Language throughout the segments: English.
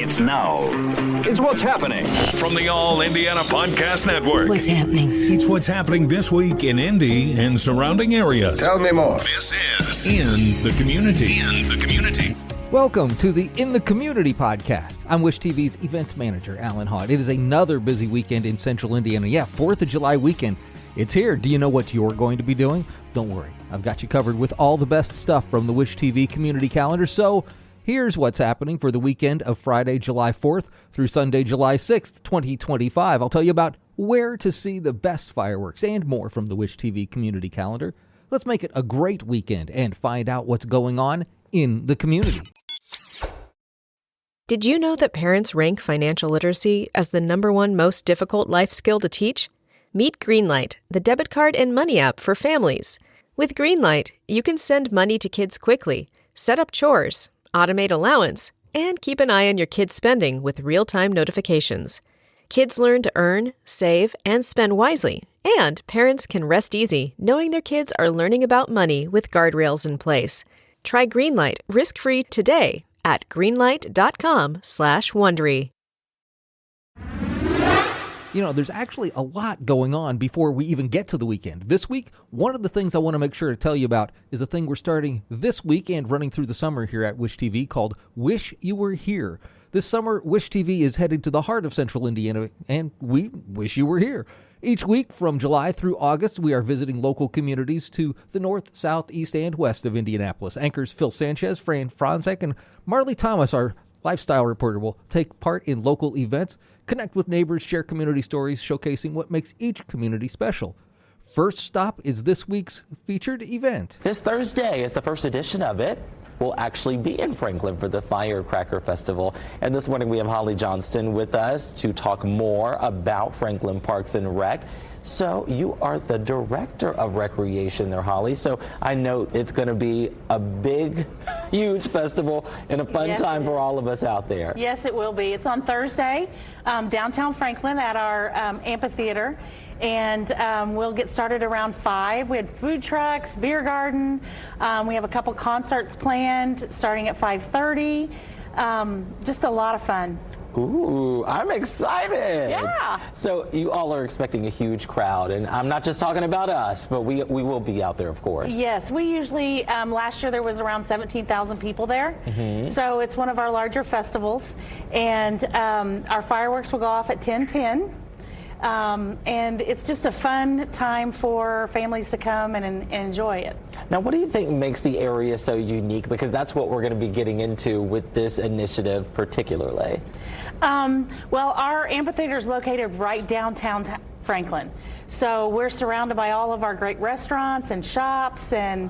It's now. It's What's Happening from the All Indiana Podcast Network. What's happening? It's what's happening this week in Indy and surrounding areas. Tell me more. This is In the Community. In the Community. Welcome to the In the Community podcast. I'm Wish TV's events manager, Allan Haw. It is another busy weekend in central Indiana. Yeah, 4th of July weekend. It's here. Do you know what you're going to be doing? Don't worry. I've got you covered with all the best stuff from the Wish TV community calendar. So here's what's happening for the weekend of Friday, July 4th through Sunday, July 6th, 2025. I'll tell you about where to see the best fireworks and more from the Wish TV community calendar. Let's make it a great weekend and find out what's going on in the community. Did you know that parents rank financial literacy as the #1 most difficult life skill to teach? Meet Greenlight, the debit card and money app for families. With Greenlight, you can send money to kids quickly, set up chores, automate allowance, and keep an eye on your kids' spending with real-time notifications. Kids learn to earn, save, and spend wisely, and parents can rest easy knowing their kids are learning about money with guardrails in place. Try Greenlight risk-free today at greenlight.com/Wondery. You know, there's actually a lot going on before we even get to the weekend. This week, one of the things I want to make sure to tell you about is a thing we're starting this week and running through the summer here at Wish TV called Wish You Were Here. This summer, Wish TV is headed to the heart of central Indiana, and we wish you were here. Each week from July through August, we are visiting local communities to the north, south, east, and west of Indianapolis. Anchors Phil Sanchez, Fran Franzek, and Marley Thomas, our lifestyle reporter, will take part in local events, connect with neighbors, share community stories, showcasing what makes each community special. First stop is this week's featured event. This Thursday is the first edition of it. We'll actually be in Franklin for the Firecracker Festival. And this morning we have Holly Johnston with us to talk more about Franklin Parks and Rec. So you are the director of recreation there, Holly. So I know it's going to be a big, huge festival and a fun time for all of us out there. Yes, it will be. It's on Thursday, downtown Franklin at our amphitheater. And we'll get started around 5. We had food trucks, beer garden. We have a couple concerts planned starting at 5:30. Just a lot of fun. Ooh, I'm excited. Yeah. So you all are expecting a huge crowd, and I'm not just talking about us, but we will be out there, of course. Yes, we usually, last year there was around 17,000 people there. Mm-hmm. So it's one of our larger festivals. And our fireworks will go off at 10:10. And it's just a fun time for families to come and enjoy it. Now, what do you think makes the area so unique? Because that's what we're going to be getting into with this initiative particularly. Well, our amphitheater is located right downtown Franklin. So we're surrounded by all of our great restaurants and shops, and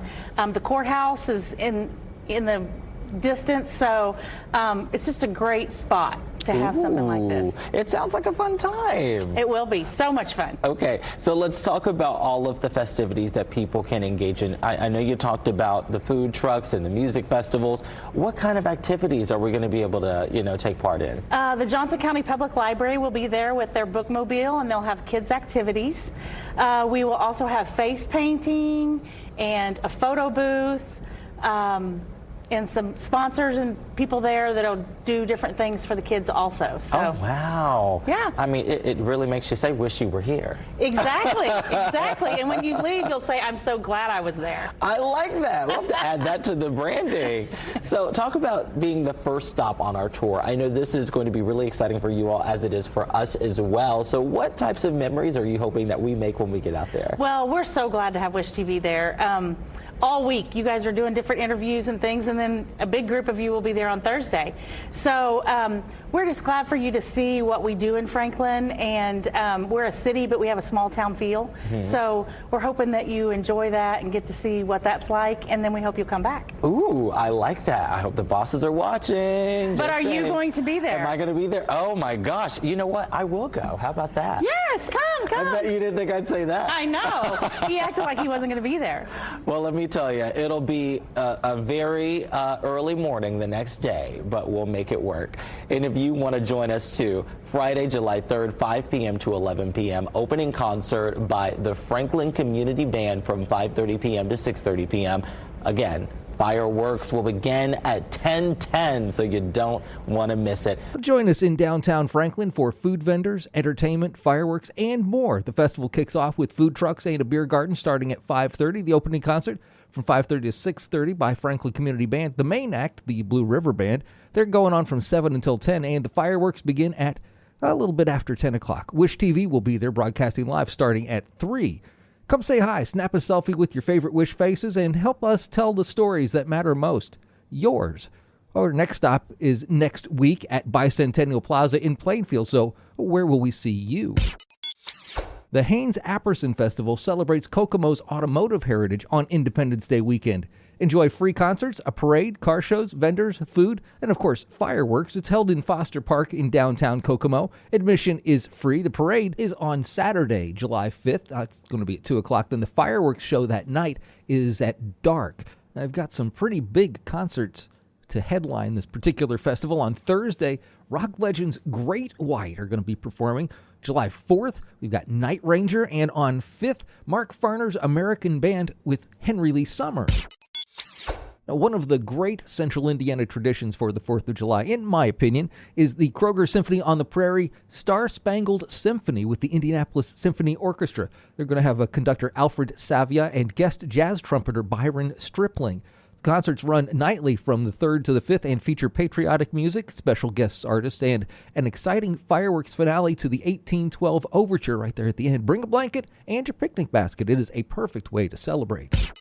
the courthouse is in the distance. So it's just a great spot to have something like this. It sounds like a fun time. It will be so much fun. Okay, so let's talk about all of the festivities that people can engage in. I know you talked about the food trucks and the music festivals. What kind of activities are we going to be able to, take part in? The Johnson County Public Library will be there with their bookmobile, and they'll have kids activities. We will also have face painting and a photo booth. And some sponsors and people there that'll do different things for the kids also. So, oh, wow. Yeah. I mean, it really makes you say, wish you were here. Exactly, exactly. And when you leave, you'll say, I'm so glad I was there. I like that. Love to add that to the branding. So talk about being the first stop on our tour. I know this is going to be really exciting for you all, as it is for us as well. So what types of memories are you hoping that we make when we get out there? Well, we're so glad to have Wish TV there. All week, you guys are doing different interviews and things, and then a big group of you will be there on Thursday. So we're just glad for you to see what we do in Franklin, and we're a city, but we have a small town feel. Mm-hmm. So we're hoping that you enjoy that and get to see what that's like, and then we hope you'll come back. Ooh, I like that. I hope the bosses are watching. But are you going to be there? Am I going to be there? Oh my gosh. You know what? I will go. How about that? Yes, come. I bet you didn't think I'd say that. I know. He acted like he wasn't going to be there. Well, let me tell you, it'll be a very early morning the next day, but we'll make it work. And if you want to join us too, Friday, July 3rd, 5 p.m. to 11 p.m., opening concert by the Franklin Community Band from 5:30 p.m. to 6:30 p.m. Again, Fireworks will begin at 10:10, so you don't want to miss it. Join us in downtown Franklin for food vendors, entertainment, fireworks, and more. The festival kicks off with food trucks and a beer garden starting at 5:30. The opening concert from 5:30 to 6:30 by Franklin Community Band. The main act, the Blue River Band, they're going on from 7 until 10, and the fireworks begin at a little bit after 10 o'clock. Wish TV will be there broadcasting live starting at 3. Come say hi, snap a selfie with your favorite Wish faces, and help us tell the stories that matter most. Yours. Our next stop is next week at Bicentennial Plaza in Plainfield, so where will we see you? The Haynes Appearson Festival celebrates Kokomo's automotive heritage on Independence Day weekend. Enjoy free concerts, a parade, car shows, vendors, food, and of course, fireworks. It's held in Foster Park in downtown Kokomo. Admission is free. The parade is on Saturday, July 5th. It's going to be at 2 o'clock. Then the fireworks show that night is at dark. I've got some pretty big concerts to headline this particular festival. On Thursday, rock legends Great White are going to be performing. July 4th, we've got Night Ranger, and on 5th, Mark Farner's American Band with Henry Lee Summer. Now, one of the great Central Indiana traditions for the 4th of July, in my opinion, is the Kroger Symphony on the Prairie Star-Spangled Symphony with the Indianapolis Symphony Orchestra. They're going to have a conductor Alfred Savia and guest jazz trumpeter Byron Stripling. Concerts run nightly from the 3rd to the 5th and feature patriotic music, special guest artists, and an exciting fireworks finale to the 1812 Overture right there at the end. Bring a blanket and your picnic basket. It is a perfect way to celebrate.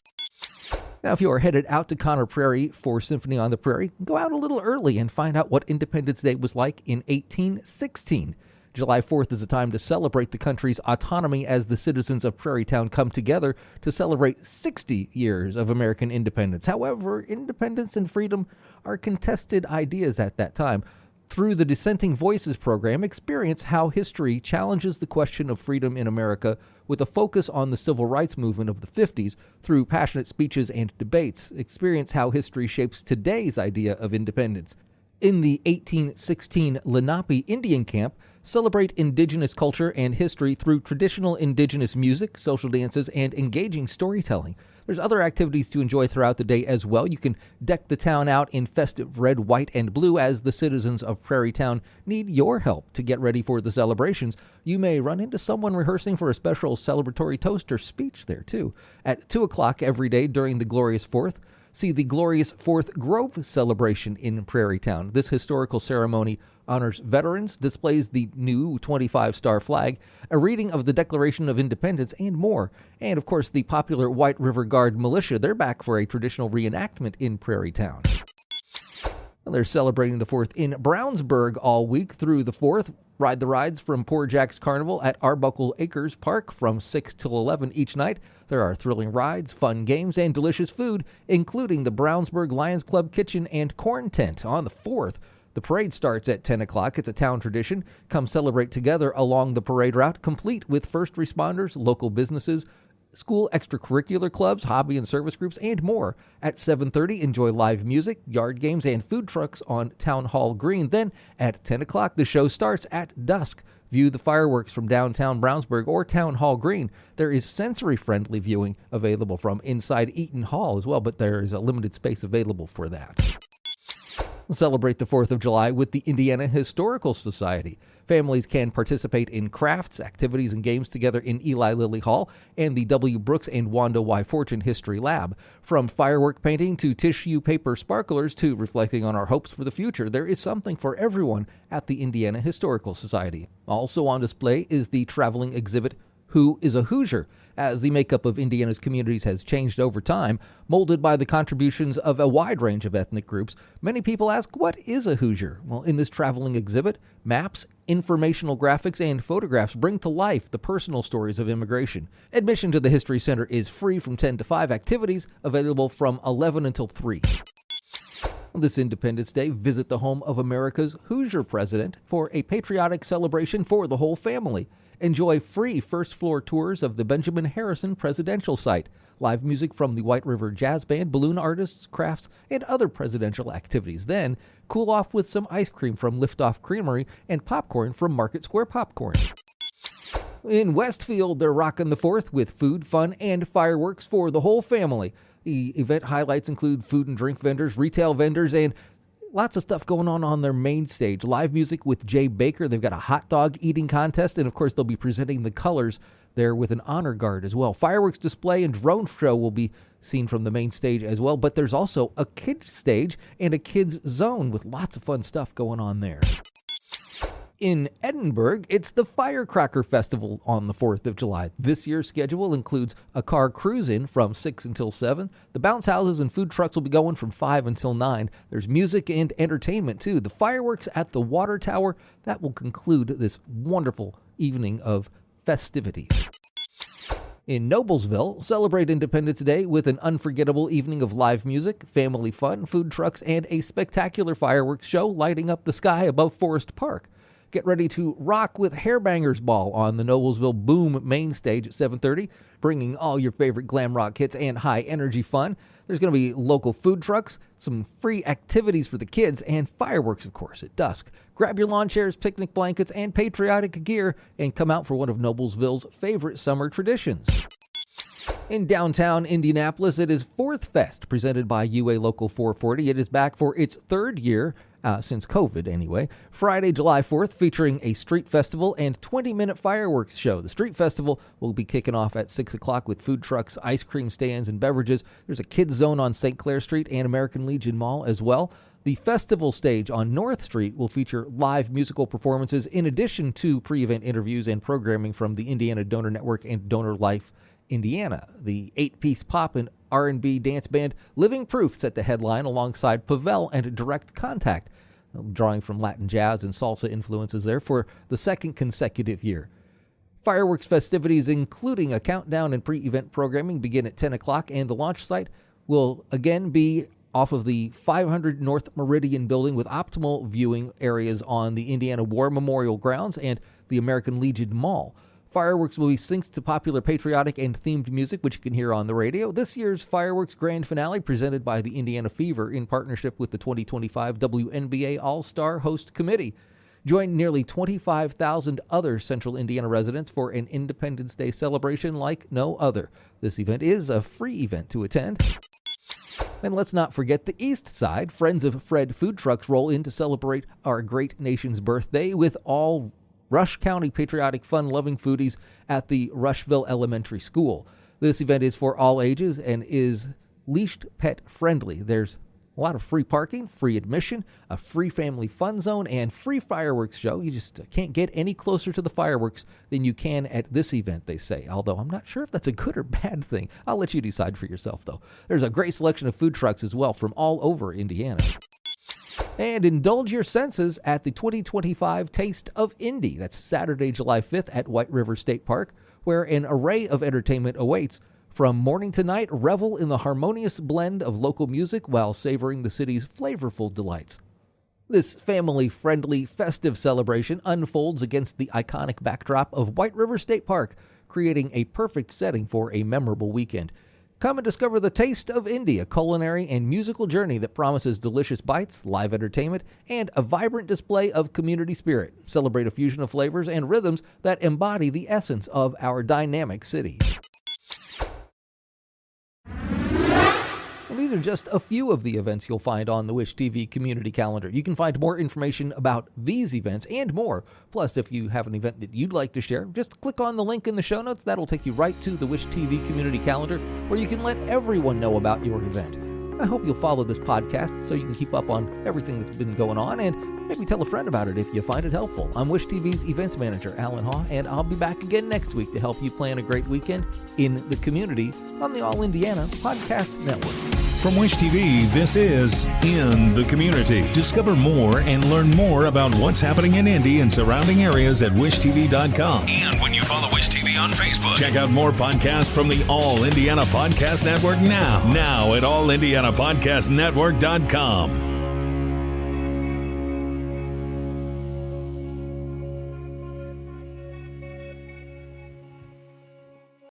Now, if you are headed out to Conner Prairie for Symphony on the Prairie, go out a little early and find out what Independence Day was like in 1816. July 4th is a time to celebrate the country's autonomy as the citizens of Prairie Town come together to celebrate 60 years of American independence. However, independence and freedom are contested ideas at that time. Through the Dissenting Voices program, experience how history challenges the question of freedom in America with a focus on the civil rights movement of the 50s through passionate speeches and debates. Experience how history shapes today's idea of independence. In the 1816 Lenape Indian Camp, celebrate indigenous culture and history through traditional indigenous music, social dances, and engaging storytelling. There's other activities to enjoy throughout the day as well. You can deck the town out in festive red, white, and blue as the citizens of Prairie Town need your help to get ready for the celebrations. You may run into someone rehearsing for a special celebratory toast or speech there, too. At 2 o'clock every day during the Glorious Fourth, see the Glorious Fourth Grove celebration in Prairie Town. This historical ceremony honors veterans, displays the new 25-star flag, a reading of the Declaration of Independence, and more. And, of course, the popular White River Guard militia, they're back for a traditional reenactment in Prairie Town. Well, they're celebrating the 4th in Brownsburg all week through the 4th. Ride the rides from Poor Jack's Carnival at Arbuckle Acres Park from 6 till 11 each night. There are thrilling rides, fun games, and delicious food, including the Brownsburg Lions Club kitchen and corn tent on the 4th. The parade starts at 10 o'clock. It's a town tradition. Come celebrate together along the parade route, complete with first responders, local businesses, school extracurricular clubs, hobby and service groups, and more. At 7:30, enjoy live music, yard games, and food trucks on Town Hall Green. Then, at 10 o'clock, the show starts at dusk. View the fireworks from downtown Brownsburg or Town Hall Green. There is sensory-friendly viewing available from inside Eaton Hall as well, but there is a limited space available for that. We'll celebrate the 4th of July with the Indiana Historical Society. Families can participate in crafts, activities, and games together in Eli Lilly Hall and the W. Brooks and Wanda Y. Fortune History Lab. From firework painting to tissue paper sparklers to reflecting on our hopes for the future, there is something for everyone at the Indiana Historical Society. Also on display is the traveling exhibit, Who is a Hoosier? As the makeup of Indiana's communities has changed over time, molded by the contributions of a wide range of ethnic groups, many people ask, what is a Hoosier? Well, in this traveling exhibit, maps, informational graphics, and photographs bring to life the personal stories of immigration. Admission to the History Center is free from 10 to 5, activities available from 11 until 3. This Independence Day, visit the home of America's Hoosier president for a patriotic celebration for the whole family. Enjoy free first-floor tours of the Benjamin Harrison Presidential Site, live music from the White River Jazz Band, balloon artists, crafts, and other presidential activities. Then, cool off with some ice cream from Liftoff Creamery and popcorn from Market Square Popcorn. In Westfield, they're rocking the 4th with food, fun, and fireworks for the whole family. The event highlights include food and drink vendors, retail vendors, and lots of stuff going on their main stage. Live music with Jay Baker. They've got a hot dog eating contest, and of course they'll be presenting the colors there with an honor guard as well. Fireworks display and drone show will be seen from the main stage as well, but there's also a kids stage and a kids zone with lots of fun stuff going on there. In Edinburgh, it's the Firecracker Festival on the 4th of July. This year's schedule includes a car cruise-in from 6 until 7. The bounce houses and food trucks will be going from 5 until 9. There's music and entertainment, too. The fireworks at the water tower, that will conclude this wonderful evening of festivities. In Noblesville, celebrate Independence Day with an unforgettable evening of live music, family fun, food trucks, and a spectacular fireworks show lighting up the sky above Forest Park. Get ready to rock with Hairbangers Ball on the Noblesville Boom main stage at 7:30, bringing all your favorite glam rock hits and high-energy fun. There's going to be local food trucks, some free activities for the kids, and fireworks, of course, at dusk. Grab your lawn chairs, picnic blankets, and patriotic gear, and come out for one of Noblesville's favorite summer traditions. In downtown Indianapolis, it is Fourth Fest, presented by UA Local 440. It is back for its third year, since COVID anyway. Friday, July 4th, featuring a street festival and 20-minute fireworks show. The street festival will be kicking off at 6 o'clock with food trucks, ice cream stands, and beverages. There's a kids zone on St. Clair Street and American Legion Mall as well. The festival stage on North Street will feature live musical performances in addition to pre-event interviews and programming from the Indiana Donor Network and Donor Life Indiana. The 8-piece pop and R&B dance band Living Proof set the headline alongside Pavel and Direct Contact, drawing from Latin jazz and salsa influences there for the second consecutive year. Fireworks festivities, including a countdown and pre-event programming, begin at 10 o'clock, and the launch site will again be off of the 500 North Meridian building with optimal viewing areas on the Indiana War Memorial grounds and the American Legion Mall. Fireworks will be synced to popular patriotic and themed music, which you can hear on the radio. This year's fireworks grand finale, presented by the Indiana Fever in partnership with the 2025 WNBA All-Star Host Committee. Join nearly 25,000 other Central Indiana residents for an Independence Day celebration like no other. This event is a free event to attend. And let's not forget the East Side. Friends of Fred food trucks roll in to celebrate our great nation's birthday with all Rush County patriotic fun-loving foodies at the Rushville Elementary School. This event is for all ages and is leashed pet friendly. There's a lot of free parking, free admission, a free family fun zone, and free fireworks show. You just can't get any closer to the fireworks than you can at this event, they say. Although I'm not sure if that's a good or bad thing. I'll let you decide for yourself, though. There's a great selection of food trucks as well from all over Indiana. And indulge your senses at the 2025 Taste of Indy. That's Saturday, July 5th at White River State Park, where an array of entertainment awaits. From morning to night, revel in the harmonious blend of local music while savoring the city's flavorful delights. This family-friendly, festive celebration unfolds against the iconic backdrop of White River State Park, creating a perfect setting for a memorable weekend. Come and discover the Taste of Indy, a culinary and musical journey that promises delicious bites, live entertainment, and a vibrant display of community spirit. Celebrate a fusion of flavors and rhythms that embody the essence of our dynamic city. And these are just a few of the events you'll find on the Wish TV community calendar. You can find more information about these events and more. Plus, if you have an event that you'd like to share, just click on the link in the show notes. That'll take you right to the Wish TV community calendar, where you can let everyone know about your event. I hope you'll follow this podcast so you can keep up on everything that's been going on, and maybe tell a friend about it if you find it helpful. I'm Wish TV's events manager, Allan Haw, and I'll be back again next week to help you plan a great weekend in the community on the All Indiana Podcast Network. From Wish TV, this is In the Community. Discover more and learn more about what's happening in Indy and surrounding areas at wishtv.com. And when you follow Wish TV on Facebook. Check out more podcasts from the All Indiana Podcast Network now at allindianapodcastnetwork.com.